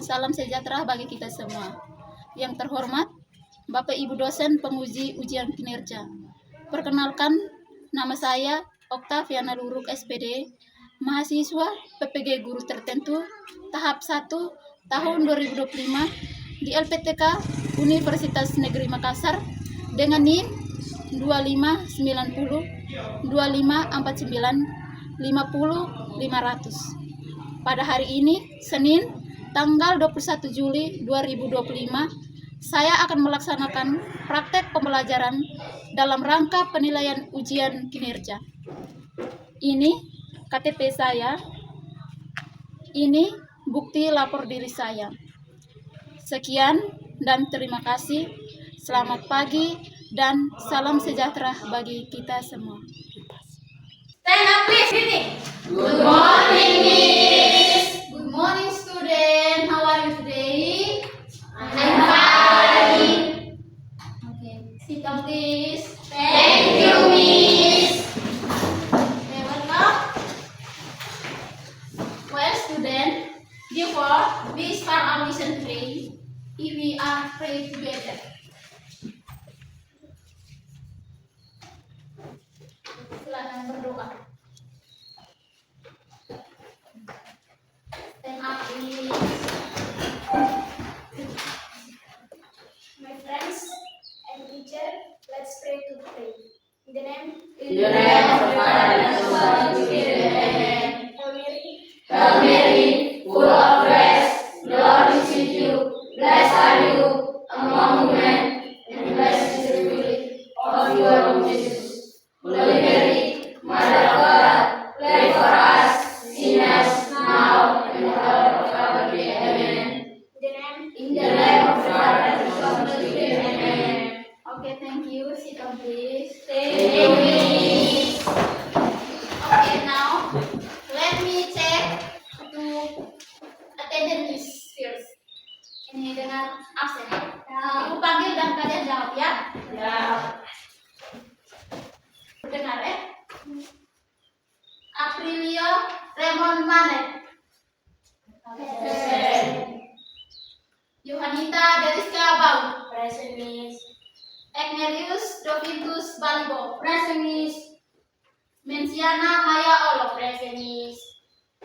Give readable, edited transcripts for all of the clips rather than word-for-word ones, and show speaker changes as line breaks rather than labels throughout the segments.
salam sejahtera bagi kita semua. Yang terhormat, Bapak Ibu dosen penguji ujian kinerja. Perkenalkan, nama saya Oktaviana Luruk SPD, mahasiswa PPG Guru Tertentu tahap 1 tahun 2025 di LPTK Universitas Negeri Makassar dengan NIM 2590 2549 50 500. Pada hari ini, Senin, tanggal 21 Juli 2025, saya akan melaksanakan praktek pembelajaran dalam rangka penilaian ujian kinerja. Ini KTP saya, ini bukti lapor diri saya. Sekian dan terima kasih. Selamat pagi dan salam sejahtera bagi kita semua.
Stand up please, meeting.
Good morning, Miss. Good morning, student. How are you today?
I'm fine.
Okay. Sit down, please.
Thank you, Miss.
Okay, welcome. Well, student, before we start our lesson today, if we are pray together. Silakan berdoa. Stand up, please.
My friends and teacher, let's pray to pray. In the name
In the name of the Father, and of the Son, and of the Spirit. Amen.
Hail Mary,
Hail Mary, full of grace, the Lord is with you. Blessed are you among women, and blessed is the fruit of your womb, Jesus. Holy Mary, Mother of God, pray for us sinners now and at the hour of our death. Amen.
in the name
In the name of the Father, and of the Son, and of the Spirit. Amen. Okay, thank you. Sit down, please.
Thank you,
Miss. Okay, now let me check to attendance first. Ini dengan absen. Ibu panggil dan kalian jawab ya.
Ya.
Dengar ya. Aprilio Raymond Manet.
Present.
Yohanita Deriska Bau.
Present, Miss.
Egnerius Dovintus Balibo.
Present, Miss.
Mensiana Maya Olo.
Present, Miss.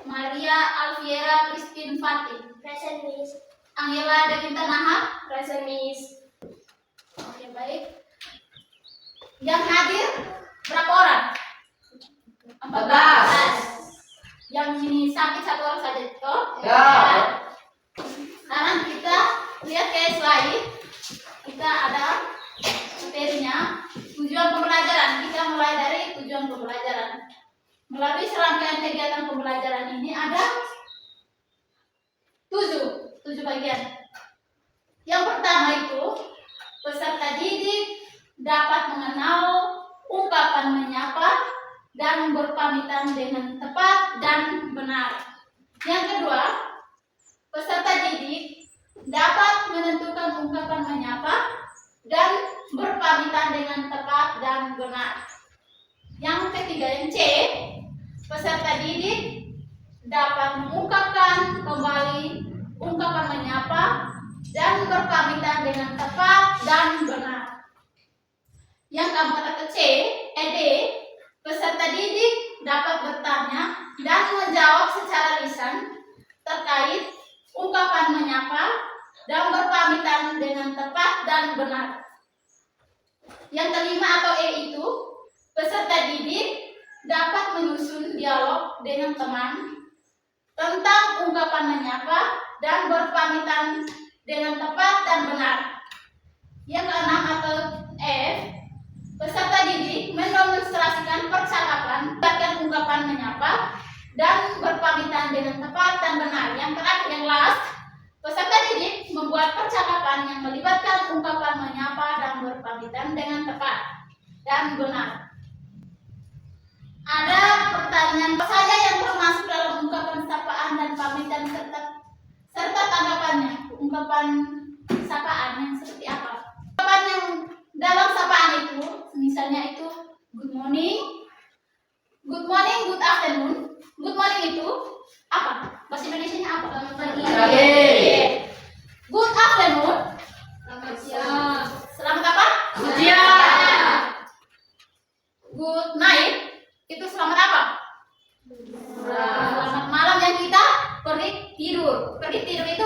Maria Alfiera Christine Fatih.
Present, Miss.
Angela Devinta Nahar.
Present, Miss.
Oke, baik. Yang hadir berapa orang? 14. Yang ini sakit satu orang saja, toh?
Ya.
Sekarang kita lihat ke slide. Kita ada materinya, tujuan pembelajaran. Kita mulai dari tujuan pembelajaran. Melalui serangkaian kegiatan pembelajaran ini ada 7 bagian. Yang pertama itu, peserta didik dapat mengenal ungkapan menyapa dan berpamitan dengan tepat dan benar. Yang kedua, peserta didik dapat menentukan ungkapan menyapa dan berpamitan dengan tepat dan benar. Yang ketiga, yang C, peserta didik dapat mengungkapkan kembali ungkapan menyapa dan berpamitan dengan tepat dan benar. Yang keempat atau C, D, peserta didik dapat bertanya dan menjawab secara lisan terkait ungkapan menyapa dan berpamitan dengan tepat dan benar. Yang kelima atau E itu, peserta didik dapat menyusun dialog dengan teman tentang ungkapan menyapa dan berpamitan dengan tepat dan benar. Yang keenam atau F, peserta didik mendemonstrasikan percakapan dengan ungkapan menyapa dan berpamitan dengan tepat dan benar. Yang terakhir, yang last, peserta didik membuat percakapan yang melibatkan ungkapan menyapa dan berpamitan dengan tepat dan benar. Ada pertanyaan apa saja yang termasuk dalam ungkapan sapaan dan pamitan serta tanggapannya? Ungkapan sapaan yang seperti apa? Ungkapan yang dalam sapaan itu, misalnya itu good morning, good afternoon. Good morning itu apa? Bahasa Indonesianya apa? Pagi.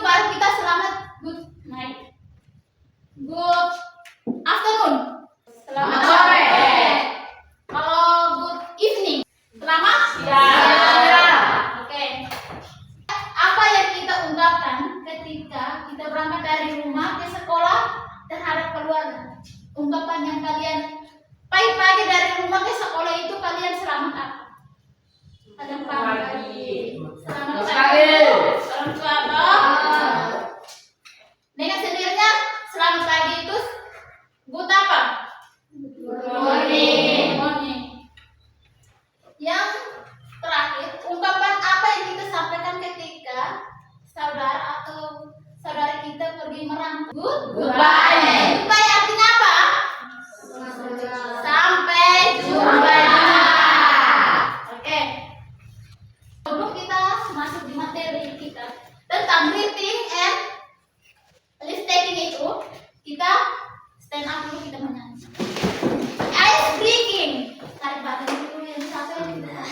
baru kita selamat good night. Good afternoon. Selamat sore. Kalau good evening. Selamat siang. Oke. Apa yang kita ungkapkan ketika kita berangkat dari rumah ke sekolah terhadap keluarga? Ungkapan yang kalian pagi-pagi dari rumah ke sekolah itu kalian selamat apa? Ada pagi. Selamat pagi. Selamat pagi. Dengan sendirinya selamat pagi itu good apa? Good morning. Morning. Yang terakhir, ungkapan apa yang kita sampaikan ketika saudara atau saudara kita pergi merantau? Goodbye. Goodbye artinya apa? Sampai jumpa. Oke. Sebelum kita masuk di materi kita tentang reading and list taking itu, kita stand up dulu, kita menyanyi. Ice breaking. Tarik badan dulu yang satu yang tidak.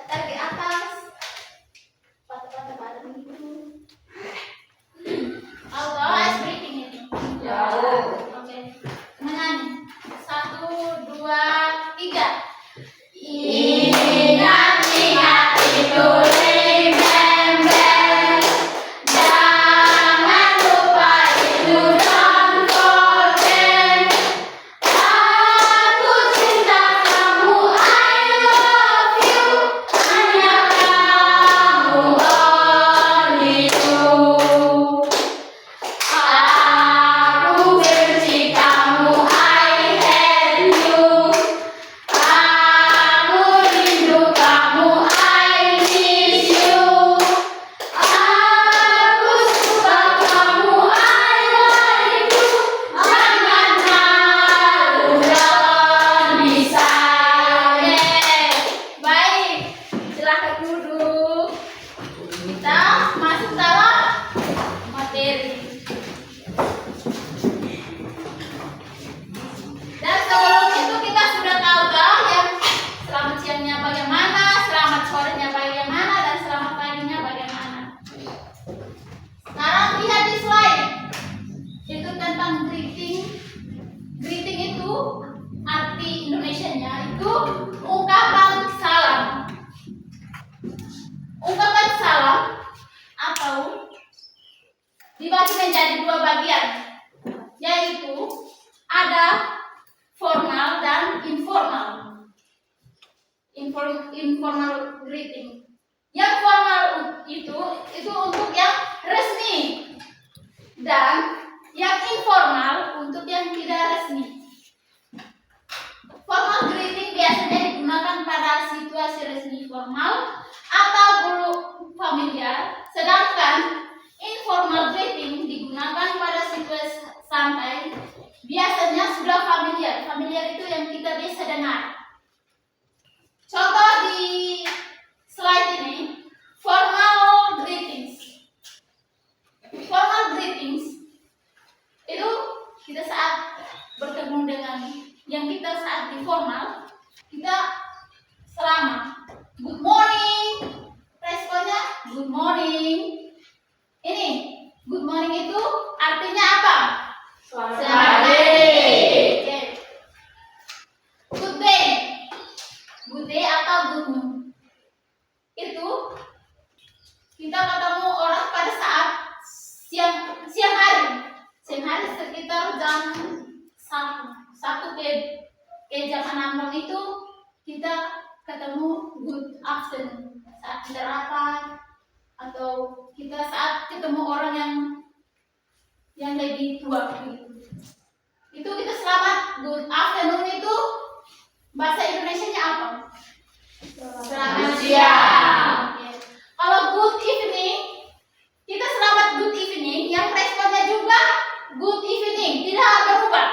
Tarik ke atas. Patah-patah badan dulu. Atau ice breaking itu. Oke. Menyanyi. 1, 2, 3. Ingat itu remember. Jangan lupa itu don't forget. Aku cinta kamu, I love you. Hanya kamu, only you. Aku benci kamu, I hate you. Aku rindu kamu, I miss you. Aku suka kamu, I like you. Jangan malu, don't be shy. Baik, silakan duduk. Kita masuk dalam materi. Dan sebelum itu kita sudah tahu yang selamat siangnya bagaimana, selamat sorenya bagaimana, dan selamat paginya bagaimana. Sekarang lihat di slide. Itu tentang greeting. Greeting itu arti Indonesianya itu ungkapan salam. Ungkapan salam atau dibagi menjadi dua bagian, yaitu ada formal dan informal. Informal greeting. Yang formal itu untuk yang resmi, dan yang informal untuk yang tidak resmi. Formal greeting biasanya digunakan pada situasi resmi formal atau belum familiar, sedangkan informal greeting digunakan pada situasi santai, biasanya sudah familiar. Familiar itu yang kita biasa dengar. Contoh di slide ini, formal greetings. Formal greetings itu kita saat bertemu dengan yang kita saat di formal, kita selamat. Good morning. Responnya good morning. Ini good morning itu artinya apa? Selamat pagi. Oke. Good day. Good day atau good moon. Itu kita ketemu orang pada saat siang hari. Siang hari sekitar jam 1 ke jam 6 itu kita ketemu good afternoon. Saat kita rapat atau kita saat ketemu orang yang lebih tua gitu. Itu kita selamat good afternoon itu bahasa Indonesianya apa? Selamat siang. Oke. Kalau good evening, kita selamat good evening, yang responnya juga good evening, tidak berubah.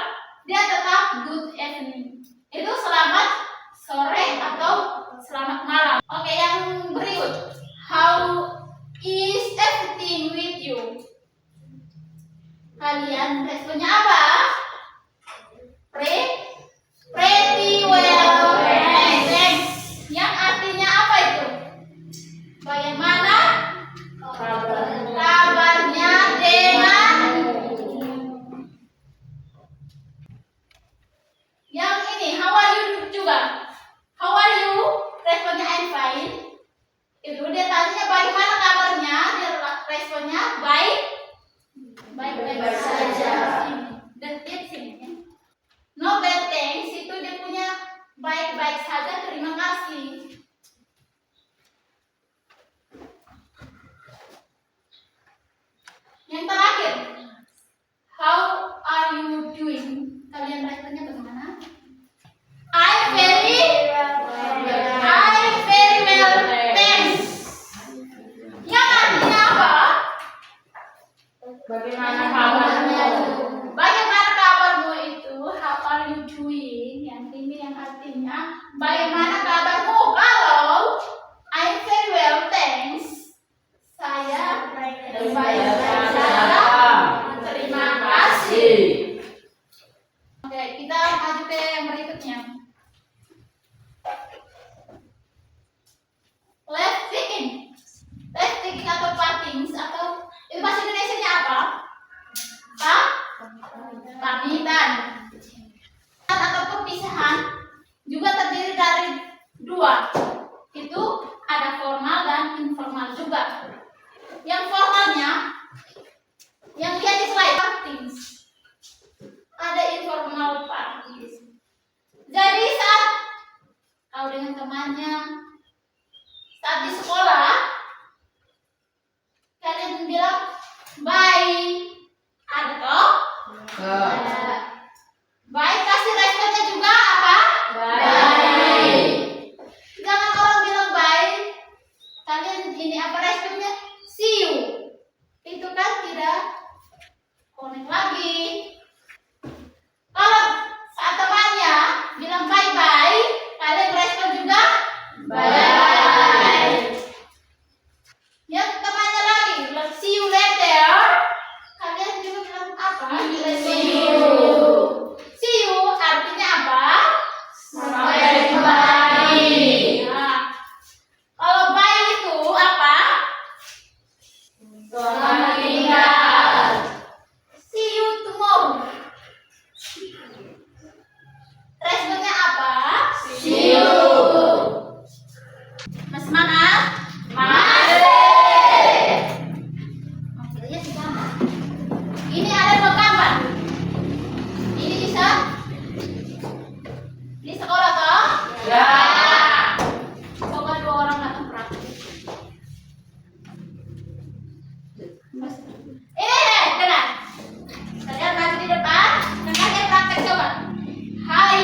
Dia tetap good evening. Itu selamat sore atau selamat malam. Oke, yang berikut. How is everything with you? Kalian responnya apa? Pretty well. Thanks. Yang artinya apa itu? Bagaimana kabarnya?
Bagaimana kabarmu?
Bagaimana kabarmu itu? How are you doing? Yang ini yang artinya bagaimana kabarmu? Kalau I'm very well, thanks. Saya baik-baik saja. Terima kasih. Oke, kita maju ke yang berikutnya. Left taking. Left taking atau partings atau itu bahasa Indonesia-nya apa? Pamitan. Atau perpisahan juga terdiri dari dua. Itu ada formal dan informal juga. Yang formalnya, yang lihat di slide partings. Ada informal partings. Jadi saat kau dengan temannya, saat di sekolah, kalian bilang bye. Ada toh? Ada. Bye kasih responnya juga apa? Bye. Jangan orang bilang bye. Kalian ini apa responnya? See you. Itu kan tidak connect lagi. Kalau saat temannya bilang bye bye, kalian respon juga bye. Yang temannya lagi bilang see you later, kalian juga bilang apa? See you. See you artinya apa? Sampai kembali. Nah, kalau bye itu apa? Selamat tinggal. See you tomorrow. Responnya apa? See you. Mas semangat? Oke, lihat di gambar. Ini ada dua gambar. Ini bisa di sekolah toh?
Ya.
Coba dua orang datang praktik. Dengar. Kalian maju di depan, kalian praktek coba. Hai,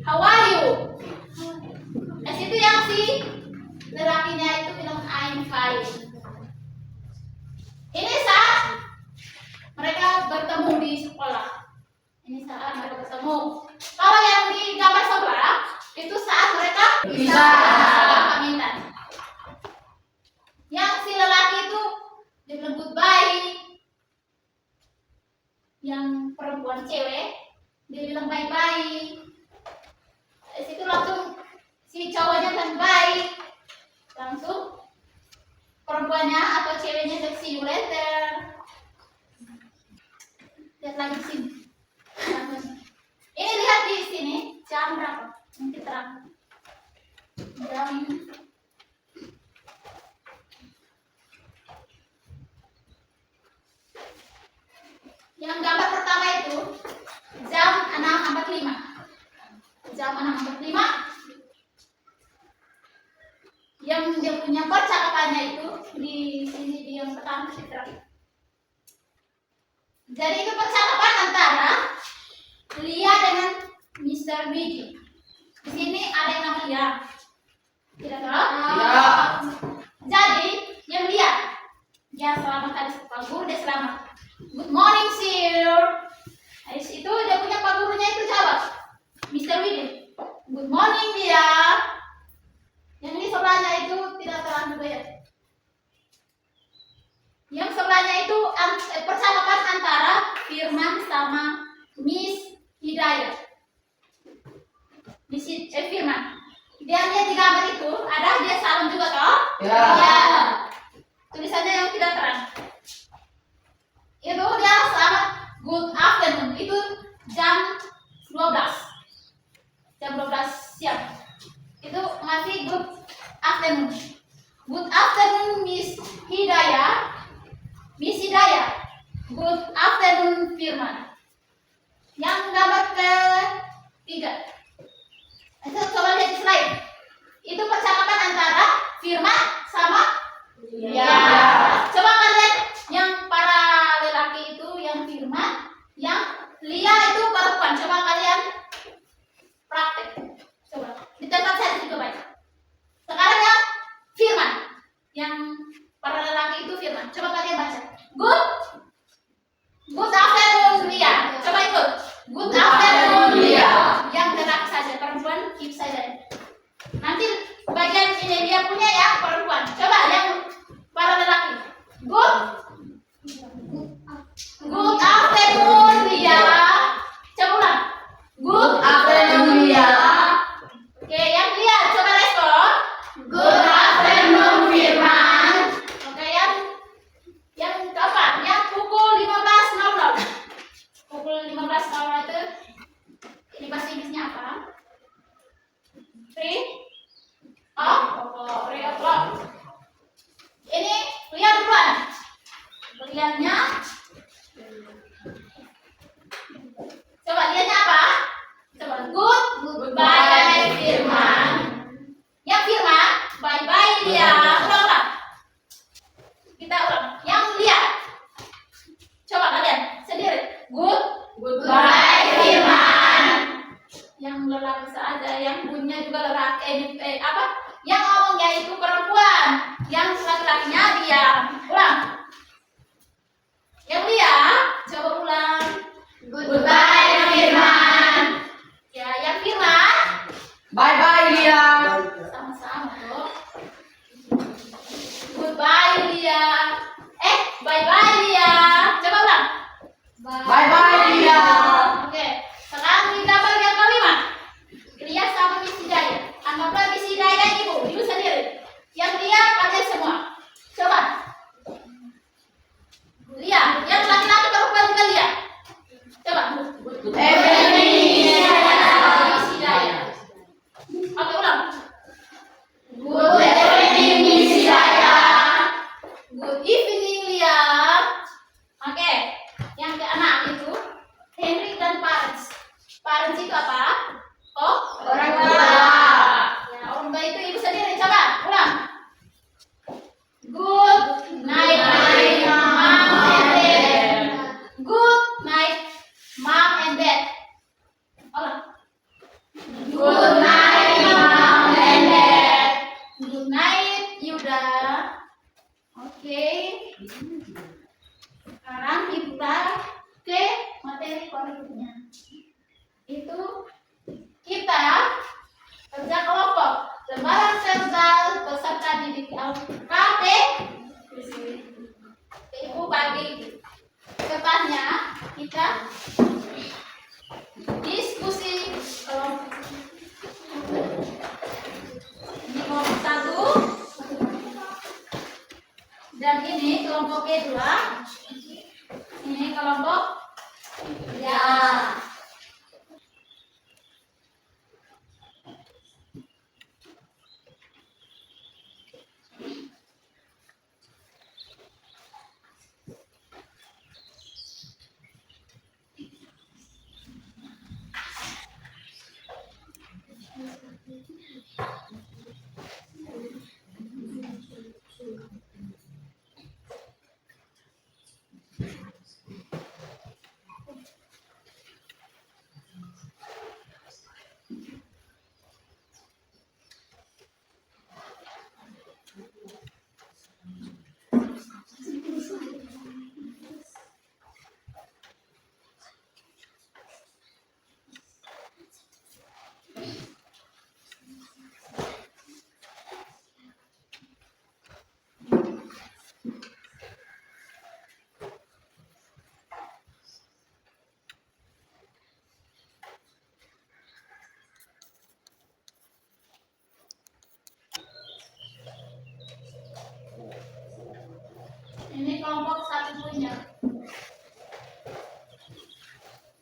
how are you? Di situ yang si lelakinya itu bilang I'm fine. Ini saat mereka bertemu di sekolah. Ini saat mereka bertemu. Kalau yang di gambar sebelah itu saat mereka
Bisa.
pamitan. Yang si lelaki itu dia bilang goodbye. Yang perempuan cewek dia bilang bye bye. Di situ langsung si cowoknya bilang bye. Langsung perempuannya atau ceweknya bilang see you later. Lihat lagi di sini. Ini lihat di sini jam berapa? Nanti terang. Jam yang gambar pertama itu jam 6.45. Jam 6.45. Yang dia punya percakapannya itu di sini di yang pertama diterang. Jadi itu percakapan antara Lia dengan Mr. Widi. Di sini ada yang nama Lia. Tidak tahu?
Ya.
Jadi yang Lia, dia selamat tadi Pak Guru, dia selamat. Good morning sir. Habis itu dia punya Pak Gurunya itu jawab, Mr. Widi. Good morning Lia. Yang di sebelahnya itu tidak terang juga ya. Yang sebelahnya itu percakapan antara Firman sama Miss Hidayah. Miss Firman. Dia lihat di gambar itu ada dia salam juga toh?
Ya.
Ya. Tulisannya yang tidak terang. Itu dia selamat good afternoon. Itu jam 12. Jam 12 siang. Itu masih good afternoon. Good afternoon Miss Hidayah. Miss Hidayah. Good afternoon Firman. Yang gambar ketiga. Itu coba lihat di slide. Itu percakapan antara Firman sama
Ya.
Coba kalian yang para lelaki itu yang Firman, yang Lia itu perempuan. Coba kalian praktek. Coba di tempat saya juga baca. Sekarang yang Firman, yang para lelaki itu Firman. Coba kalian baca. Good liannya? Coba liannya apa? Coba goodbye Firman. Yang Firman, bye bye Lia. Ulang. Kita ulang. Yang Lia. Coba kalian sendiri. Goodbye Firman. Yang lelaki saja, yang punya juga lelaki. Apa? Yang ngomongnya itu perempuan, yang laki-lakinya dia. Ulang. Yang Lia, coba ulang. Goodbye Firman. Ya, yang Firman.
Bye bye Lia.
Sama-sama loh. Goodbye Lia. Bye bye Lia. Coba ulang.
Bye bye Lia.
Oke, sekarang kita bagian kelima. Lia sama Miss Hidayah. Anggaplah Miss Hidayah ibu sendiri. Yang Lia kalian semua. Coba. Lia, yang laki-laki perempuan juga Lia. Coba. Miss Hidayah. Oke, ulang. Good evening Miss Hidayah. Good evening Lia. Oke, yang keenam itu Henry dan Parents. Parents itu apa? Oh,
Orang tua.
Ya, orang tua itu ibu sendiri. Coba ulang. Good night, mom and dad. Good night, mom and dad. Ulang. Good night, mom and dad. Good night, Yuda. Oke. Sekarang kita ke materi berikutnya. Itu kita kerja kelompok, lembaran sosial peserta didik LKP. Ibu bagi depannya kita diskusi kelompok. Ini kelompok 1 dan ini kelompok kedua. Ini kelompok ya. Ini kelompok 1 punya.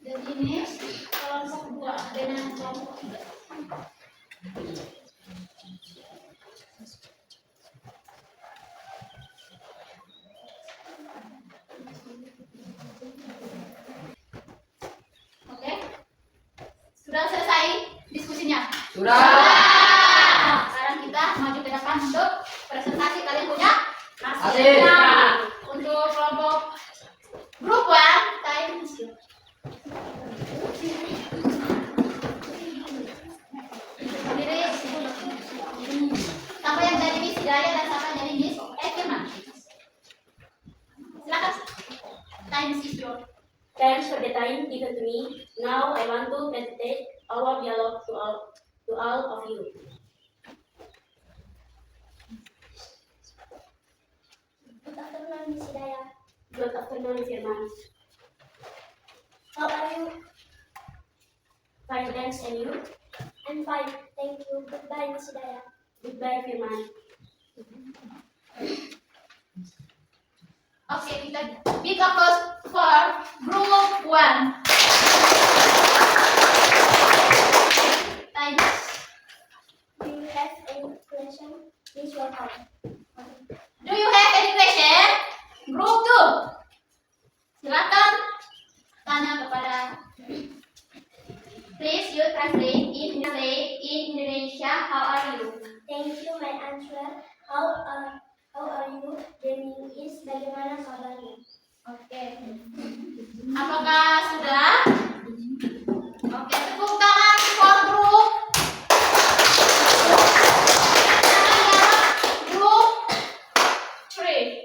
Dan ini kelompok 2 dengan kelompok 3. Oke? Sudah selesai diskusinya?
Sudah.
Sekarang kita maju ke depan untuk presentasi. Kalian punya
Hasil.
Nah, untuk kelompok grup 1, time sendiri. Siapa yang jadi Miss Hidayah dan siapa yang jadi Miss Firman? Silakan. Time is yours.
Thanks for the time given to me. Now I want to present our dialogue to all of you.
Good afternoon, Miss Hidayah.
Good afternoon, Firman.
How are you?
Fine, thanks, and you?
I'm fine, thank you. Goodbye, Miss Hidayah.
Goodbye, Firman.
Oke, kita big applause for group 1. Time.
Do you have any question? Please welcome.
Do you have any question? Group 2. translate in Indonesia. How are you?
Thank you, my answer. How are you? The meaning is bagaimana kabarnya?
Oke. Apakah sudah? Oke, tepuk tangan for group. Group 3.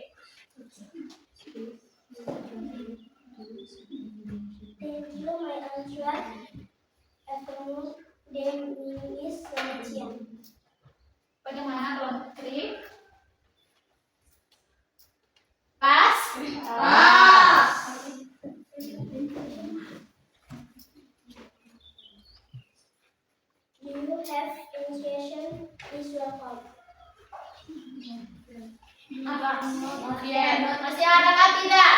Thank you, my answer. Afternoon. The meaning is selamat siang.
Bagaimana kelompok 3? Pas?
Pas.
Do you have initiation? Please welcome.
Apa? Yes. Masih adakah tidak?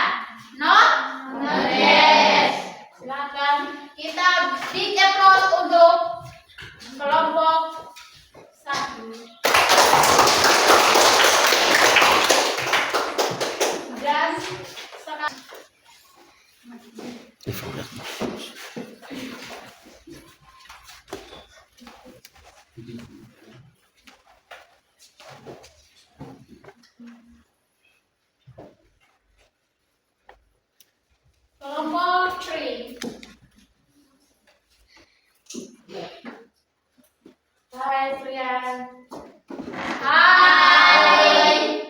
Not? Yes. Silakan. Kita big applause untuk kelompok 1. Dan sekarang kelompok 3. Hai Frian. Hai.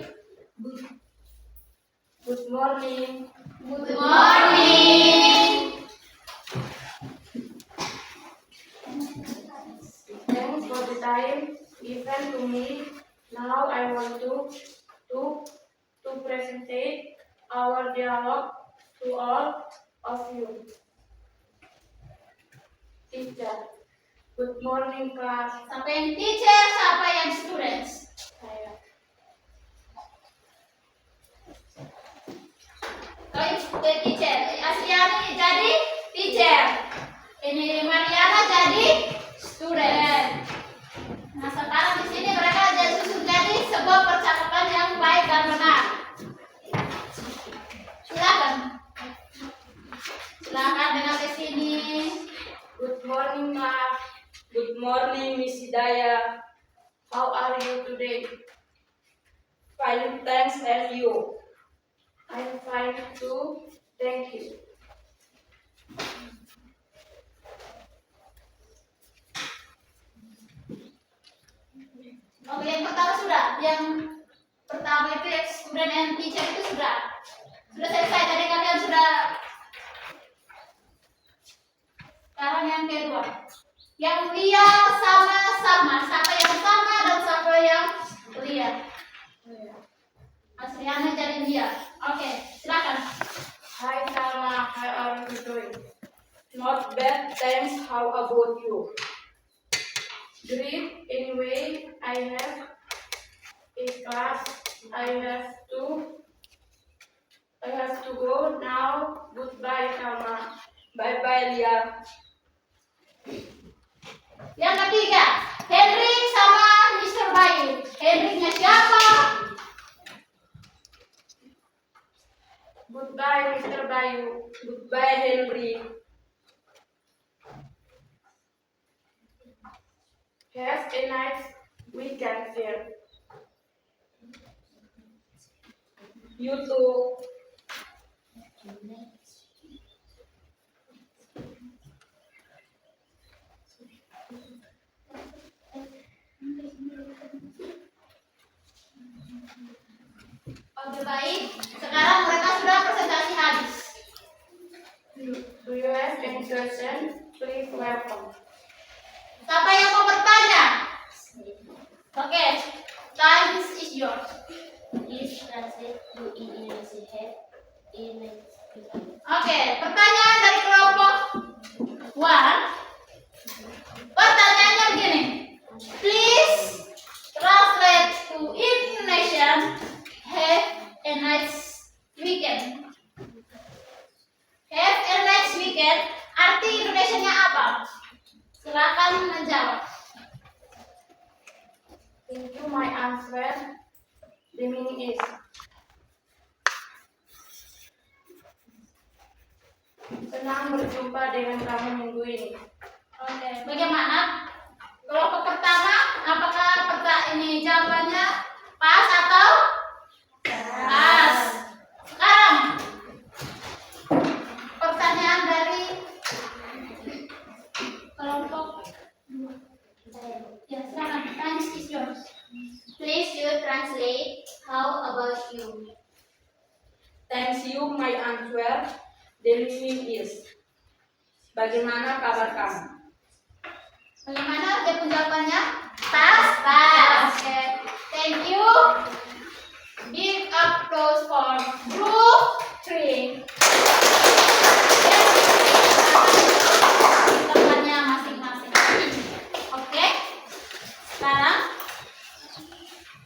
Good morning.
Good morning.
Thanks for the time given to me. Now I want to present our dialogue to all of you. Teacher. Good morning, class.
Siapa yang teacher, siapa yang students?
Saya.
Kau teacher. Asiani jadi teacher. Ini Mariana jadi student. Nah sekarang di sini mereka jadi susun jadi sebuah percakapan yang baik dan benar. Silakan. Silakan dengar ke sini.
Good morning, class. Good morning, Miss Hidayah. How are you today? Fine, thanks, and you? I'm fine too. Thank you.
Oke, yang pertama sudah. Yang pertama itu yang student and teacher itu sudah selesai. Tadi kalian sudah. Sekarang yang kedua. Yang Lia sama Salma. Siapa yang sama dan siapa yang Lia? Asriana jadi Lia. Oke, silakan.
Hi, Salma. How are you doing? Not bad, thanks. How about you? Great. Anyway, I have a class. I have to go now. Goodbye, Salma. Bye bye, Lia.
Yang ketiga, Hendrik sama Mr. Bayu. Hendriknya siapa?
Goodbye, Mr. Bayu. Goodbye, Henry. Have a nice weekend here. You too.
Oke, baik. Sekarang mereka sudah presentasi habis.
Do you have any question? Please welcome.
Siapa yang mau bertanya? Oke, time is yours.
Please translate to Indonesia.
Oke, pertanyaan dari kelompok 1. Pertanyaannya begini. Please translate to Indonesian. Have a nice weekend. Have a nice weekend. Arti Indonesianya apa? Silakan menjawab.
Thank you, my answer. The meaning is senang berjumpa dengan kamu minggu ini.
Oke, bagaimana? Kelompok pertama, apakah ini jawabannya pas atau pas? Sekarang pertanyaan dari kelompok ya, silakan. Time is yours.
Please you translate. How about you?
Thanks you, my answer. The meaning is, bagaimana kabar kamu?
Bagaimana dia jawabannya? Pas?
Pas.
Oke. Thank you. Big applause for group 3. Tempatnya masing-masing. Oke. Sekarang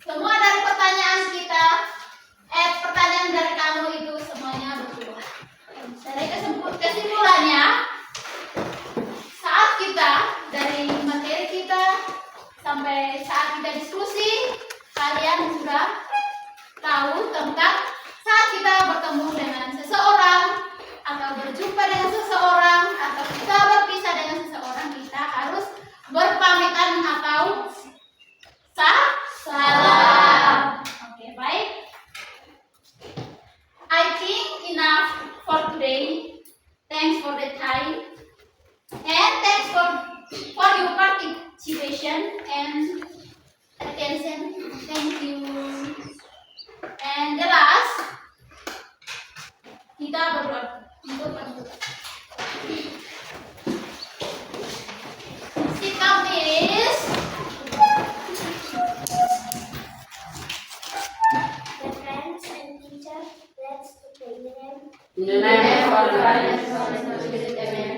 semua dari pertanyaan kita, pertanyaan dari kamu itu semuanya betul. Dari kesimpulannya, saat kita dari materi kita sampai saat kita diskusi, kalian sudah tahu tentang saat kita bertemu dengan seseorang atau berjumpa dengan seseorang atau kita berpisah dengan seseorang, kita harus berpamitan atau salam. Oke, baik. I think enough for today. Thanks for the time and thanks for your participation and attention. Thank you. And the last, kita berdoa untuk penutup. Sikap is
The friends and teachers, let's pray.
In the name of the Father, and of the Son, and of the Holy Spirit. Amen.